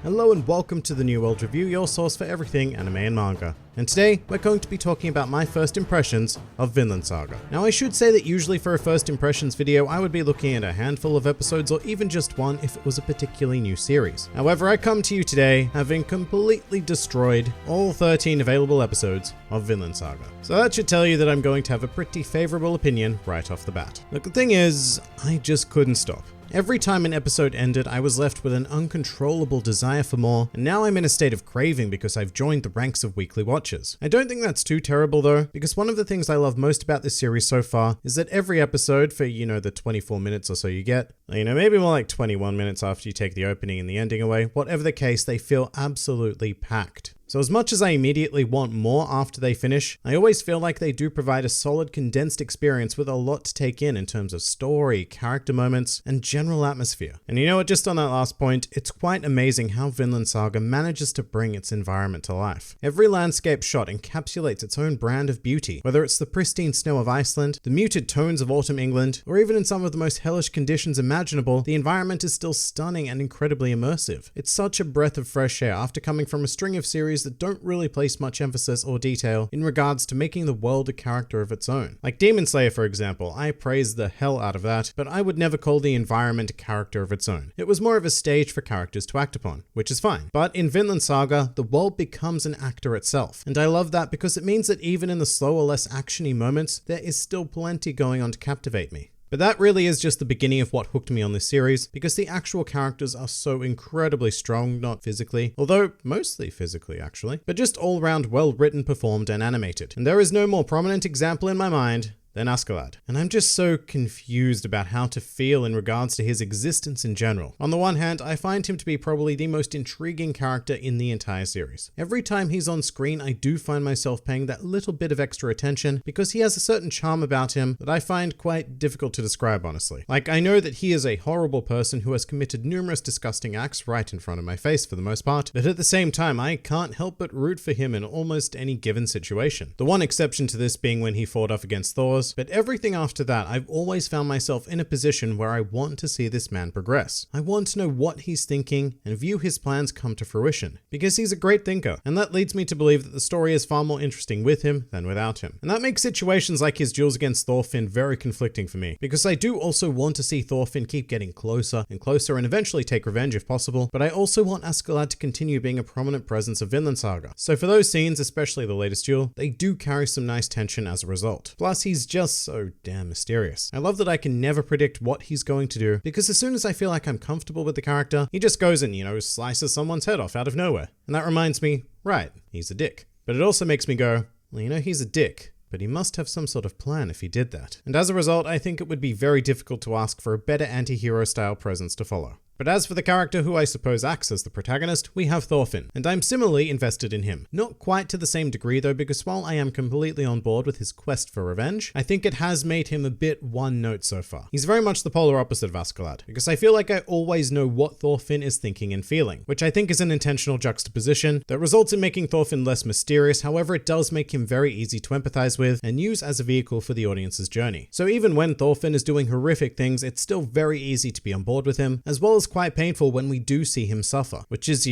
Hello and welcome to the New World Review, your source for everything anime and manga. And today, we're going to be talking about my first impressions of Vinland Saga. Now I should say that usually for a first impressions video, I would be looking at a handful of episodes or even just one if it was a particularly new series. However, I come to you today having completely destroyed all 13 available episodes of Vinland Saga. So that should tell you that I'm going to have a pretty favorable opinion right off the bat. Look, the thing is, I just couldn't stop. Every time an episode ended, I was left with an uncontrollable desire for more, and now I'm in a state of craving because I've joined the ranks of weekly watchers. I don't think that's too terrible though, because one of the things I love most about this series so far is that every episode for, the 24 minutes or so you get, maybe more like 21 minutes after you take the opening and the ending away, whatever the case, they feel absolutely packed. So as much as I immediately want more after they finish, I always feel like they do provide a solid condensed experience with a lot to take in terms of story, character moments, and general atmosphere. And you know what, just on that last point, it's quite amazing how Vinland Saga manages to bring its environment to life. Every landscape shot encapsulates its own brand of beauty, whether it's the pristine snow of Iceland, the muted tones of autumn England, or even in some of the most hellish conditions imaginable, the environment is still stunning and incredibly immersive. It's such a breath of fresh air after coming from a string of series that don't really place much emphasis or detail in regards to making the world a character of its own. Like Demon Slayer, for example, I praise the hell out of that, but I would never call the environment a character of its own. It was more of a stage for characters to act upon, which is fine. But in Vinland Saga, the world becomes an actor itself, and I love that because it means that even in the slower, less actiony moments, there is still plenty going on to captivate me. But that really is just the beginning of what hooked me on this series, because the actual characters are so incredibly strong, not physically, although mostly physically actually, but just all around well written, performed, and animated. And there is no more prominent example in my mind than Askeladd. And I'm just so confused about how to feel in regards to his existence in general. On the one hand, I find him to be probably the most intriguing character in the entire series. Every time he's on screen, I do find myself paying that little bit of extra attention because he has a certain charm about him that I find quite difficult to describe, honestly. Like, I know that he is a horrible person who has committed numerous disgusting acts right in front of my face for the most part, but at the same time, I can't help but root for him in almost any given situation. The one exception to this being when he fought off against Thor, but everything after that, I've always found myself in a position where I want to see this man progress. I want to know what he's thinking and view his plans come to fruition, because he's a great thinker, and that leads me to believe that the story is far more interesting with him than without him. And that makes situations like his duels against Thorfinn very conflicting for me, because I do also want to see Thorfinn keep getting closer and closer and eventually take revenge if possible, but I also want Askeladd to continue being a prominent presence of Vinland Saga. So for those scenes, especially the latest duel, they do carry some nice tension as a result. Plus, he's just so damn mysterious. I love that I can never predict what he's going to do, because as soon as I feel like I'm comfortable with the character, he just goes and, slices someone's head off out of nowhere. And that reminds me, right, he's a dick. But it also makes me go, well, he's a dick, but he must have some sort of plan if he did that. And as a result, I think it would be very difficult to ask for a better anti-hero style presence to follow. But as for the character who I suppose acts as the protagonist, we have Thorfinn, and I'm similarly invested in him. Not quite to the same degree though, because while I am completely on board with his quest for revenge, I think it has made him a bit one note so far. He's very much the polar opposite of Askeladd, because I feel like I always know what Thorfinn is thinking and feeling, which I think is an intentional juxtaposition that results in making Thorfinn less mysterious. However, it does make him very easy to empathize with and use as a vehicle for the audience's journey. So even when Thorfinn is doing horrific things, it's still very easy to be on board with him, as well as quite painful when we do see him suffer, which is,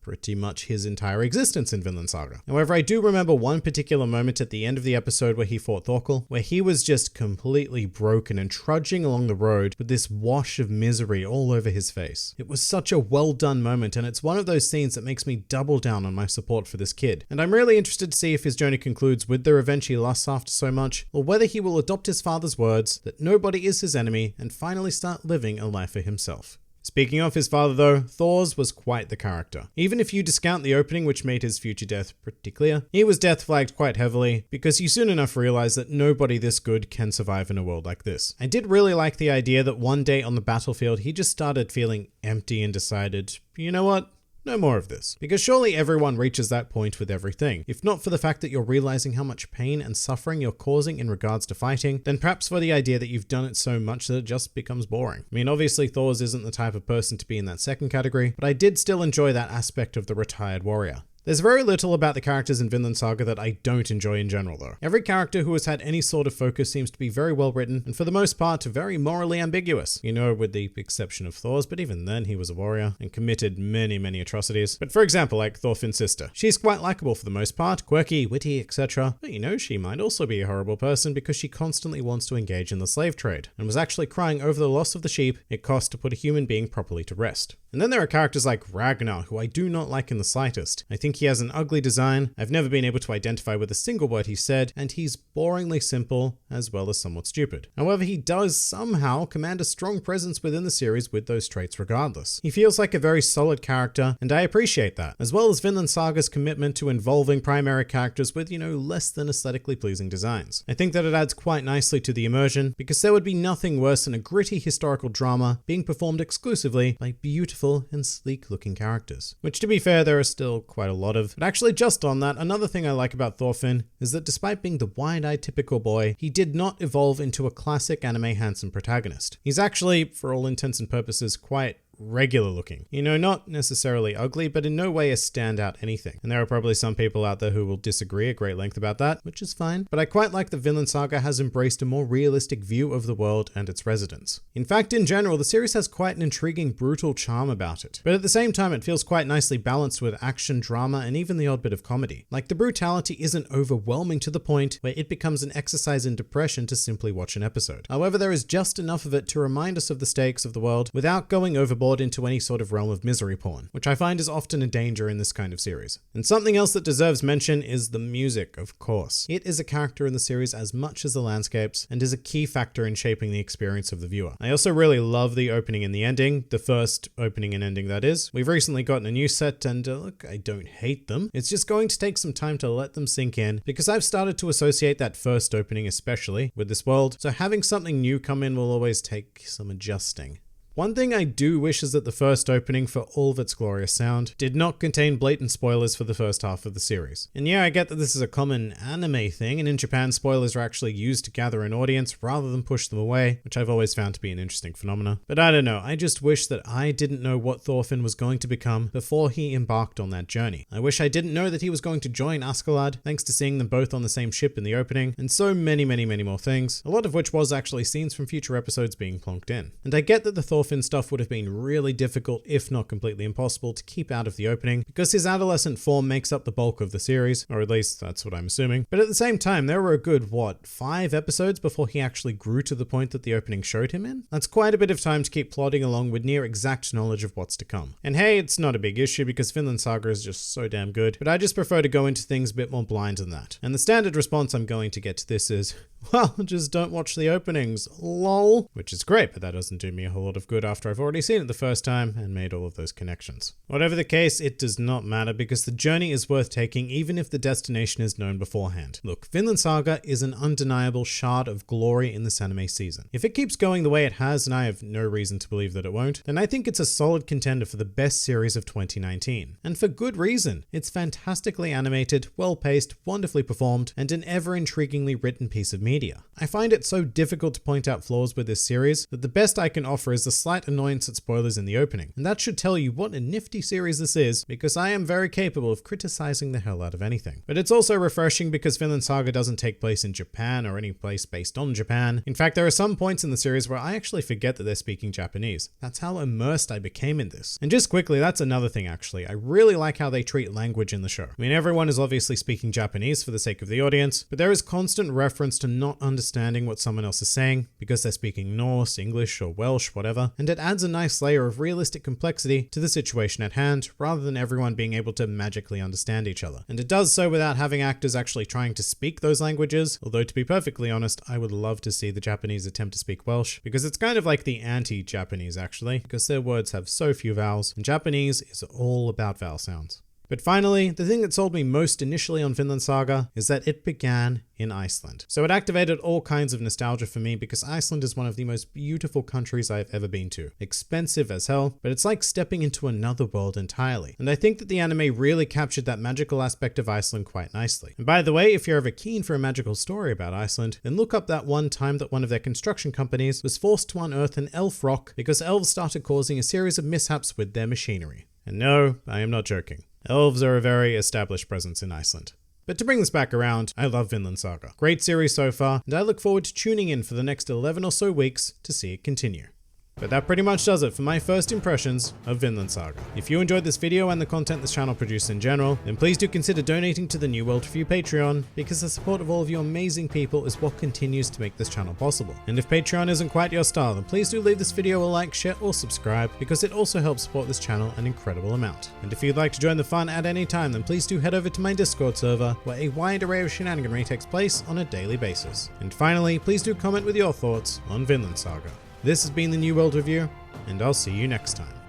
pretty much his entire existence in Vinland Saga. However, I do remember one particular moment at the end of the episode where he fought Thorkel, where he was just completely broken and trudging along the road with this wash of misery all over his face. It was such a well done moment, and it's one of those scenes that makes me double down on my support for this kid. And I'm really interested to see if his journey concludes with the revenge he lusts after so much, or whether he will adopt his father's words that nobody is his enemy and finally start living a life for himself. Speaking of his father though, Thors was quite the character. Even if you discount the opening, which made his future death pretty clear, he was death flagged quite heavily because you soon enough realize that nobody this good can survive in a world like this. I did really like the idea that one day on the battlefield he just started feeling empty and decided, you know what? No more of this. Because surely everyone reaches that point with everything. If not for the fact that you're realizing how much pain and suffering you're causing in regards to fighting, then perhaps for the idea that you've done it so much that it just becomes boring. I mean, obviously Thors isn't the type of person to be in that second category, but I did still enjoy that aspect of the retired warrior. There's very little about the characters in Vinland Saga that I don't enjoy in general though. Every character who has had any sort of focus seems to be very well written and for the most part very morally ambiguous. You know, with the exception of Thor's, but even then he was a warrior and committed many atrocities. But for example, like Thorfinn's sister. She's quite likable for the most part, quirky, witty, etc. But you know, she might also be a horrible person because she constantly wants to engage in the slave trade and was actually crying over the loss of the sheep it cost to put a human being properly to rest. And then there are characters like Ragnar, who I do not like in the slightest. I think he has an ugly design, I've never been able to identify with a single word he said, and he's boringly simple as well as somewhat stupid. However, he does somehow command a strong presence within the series with those traits regardless. He feels like a very solid character, and I appreciate that, as well as Vinland Saga's commitment to involving primary characters with, less than aesthetically pleasing designs. I think that it adds quite nicely to the immersion, because there would be nothing worse than a gritty historical drama being performed exclusively by beautiful and sleek looking characters. Which, to be fair, there are still quite a lot of. But actually, just on that, another thing I like about Thorfinn is that despite being the wide-eyed typical boy, he did not evolve into a classic anime handsome protagonist. He's actually, for all intents and purposes, quite regular looking. Not necessarily ugly, but in no way a standout anything. And there are probably some people out there who will disagree at great length about that, which is fine. But I quite like that Vinland Saga has embraced a more realistic view of the world and its residents. In fact, in general, the series has quite an intriguing, brutal charm about it. But at the same time, it feels quite nicely balanced with action, drama, and even the odd bit of comedy. Like, the brutality isn't overwhelming to the point where it becomes an exercise in depression to simply watch an episode. However, there is just enough of it to remind us of the stakes of the world without going overboard into any sort of realm of misery porn, which I find is often a danger in this kind of series. And something else that deserves mention is the music, of course. It is a character in the series as much as the landscapes, and is a key factor in shaping the experience of the viewer. I also really love the opening and the ending, the first opening and ending that is. We've recently gotten a new set and look, I don't hate them. It's just going to take some time to let them sink in, because I've started to associate that first opening especially with this world, so having something new come in will always take some adjusting. One thing I do wish is that the first opening, for all of its glorious sound, did not contain blatant spoilers for the first half of the series. And yeah, I get that this is a common anime thing, and in Japan spoilers are actually used to gather an audience rather than push them away, which I've always found to be an interesting phenomena. But I don't know, I just wish that I didn't know what Thorfinn was going to become before he embarked on that journey. I wish I didn't know that he was going to join Askeladd, thanks to seeing them both on the same ship in the opening, and so many more things, a lot of which was actually scenes from future episodes being plonked in. And I get that the Thorfinn stuff would have been really difficult, if not completely impossible, to keep out of the opening, because his adolescent form makes up the bulk of the series, or at least that's what I'm assuming. But at the same time, there were a good, 5 episodes before he actually grew to the point that the opening showed him in? That's quite a bit of time to keep plodding along with near exact knowledge of what's to come. And hey, it's not a big issue because Vinland Saga is just so damn good, but I just prefer to go into things a bit more blind than that. And the standard response I'm going to get to this is, well, just don't watch the openings, lol. Which is great, but that doesn't do me a whole lot of good after I've already seen it the first time and made all of those connections. Whatever the case, it does not matter because the journey is worth taking even if the destination is known beforehand. Look, Vinland Saga is an undeniable shard of glory in this anime season. If it keeps going the way it has, and I have no reason to believe that it won't, then I think it's a solid contender for the best series of 2019. And for good reason. It's fantastically animated, well-paced, wonderfully performed, and an ever-intriguingly written piece of media. I find it so difficult to point out flaws with this series that the best I can offer is the slight annoyance at spoilers in the opening. And that should tell you what a nifty series this is, because I am very capable of criticizing the hell out of anything. But it's also refreshing because Vinland Saga doesn't take place in Japan or any place based on Japan. In fact, there are some points in the series where I actually forget that they're speaking Japanese. That's how immersed I became in this. And just quickly, that's another thing actually. I really like how they treat language in the show. I mean, everyone is obviously speaking Japanese for the sake of the audience, but there is constant reference to not understanding what someone else is saying because they're speaking Norse, English, or Welsh, whatever, and it adds a nice layer of realistic complexity to the situation at hand rather than everyone being able to magically understand each other. And it does so without having actors actually trying to speak those languages, although to be perfectly honest, I would love to see the Japanese attempt to speak Welsh, because it's kind of like the anti-Japanese actually, because their words have so few vowels, and Japanese is all about vowel sounds. But finally, the thing that sold me most initially on Vinland Saga is that it began in Iceland. So it activated all kinds of nostalgia for me because Iceland is one of the most beautiful countries I've ever been to. Expensive as hell, but it's like stepping into another world entirely. And I think that the anime really captured that magical aspect of Iceland quite nicely. And by the way, if you're ever keen for a magical story about Iceland, then look up that one time that one of their construction companies was forced to unearth an elf rock because elves started causing a series of mishaps with their machinery. And no, I am not joking. Elves are a very established presence in Iceland. But to bring this back around, I love Vinland Saga. Great series so far, and I look forward to tuning in for the next 11 or so weeks to see it continue. But that pretty much does it for my first impressions of Vinland Saga. If you enjoyed this video and the content this channel produces in general, then please do consider donating to the New World Review Patreon, because the support of all of you amazing people is what continues to make this channel possible. And if Patreon isn't quite your style, then please do leave this video a like, share, or subscribe, because it also helps support this channel an incredible amount. And if you'd like to join the fun at any time, then please do head over to my Discord server, where a wide array of shenaniganry takes place on a daily basis. And finally, please do comment with your thoughts on Vinland Saga. This has been the New World Review, and I'll see you next time.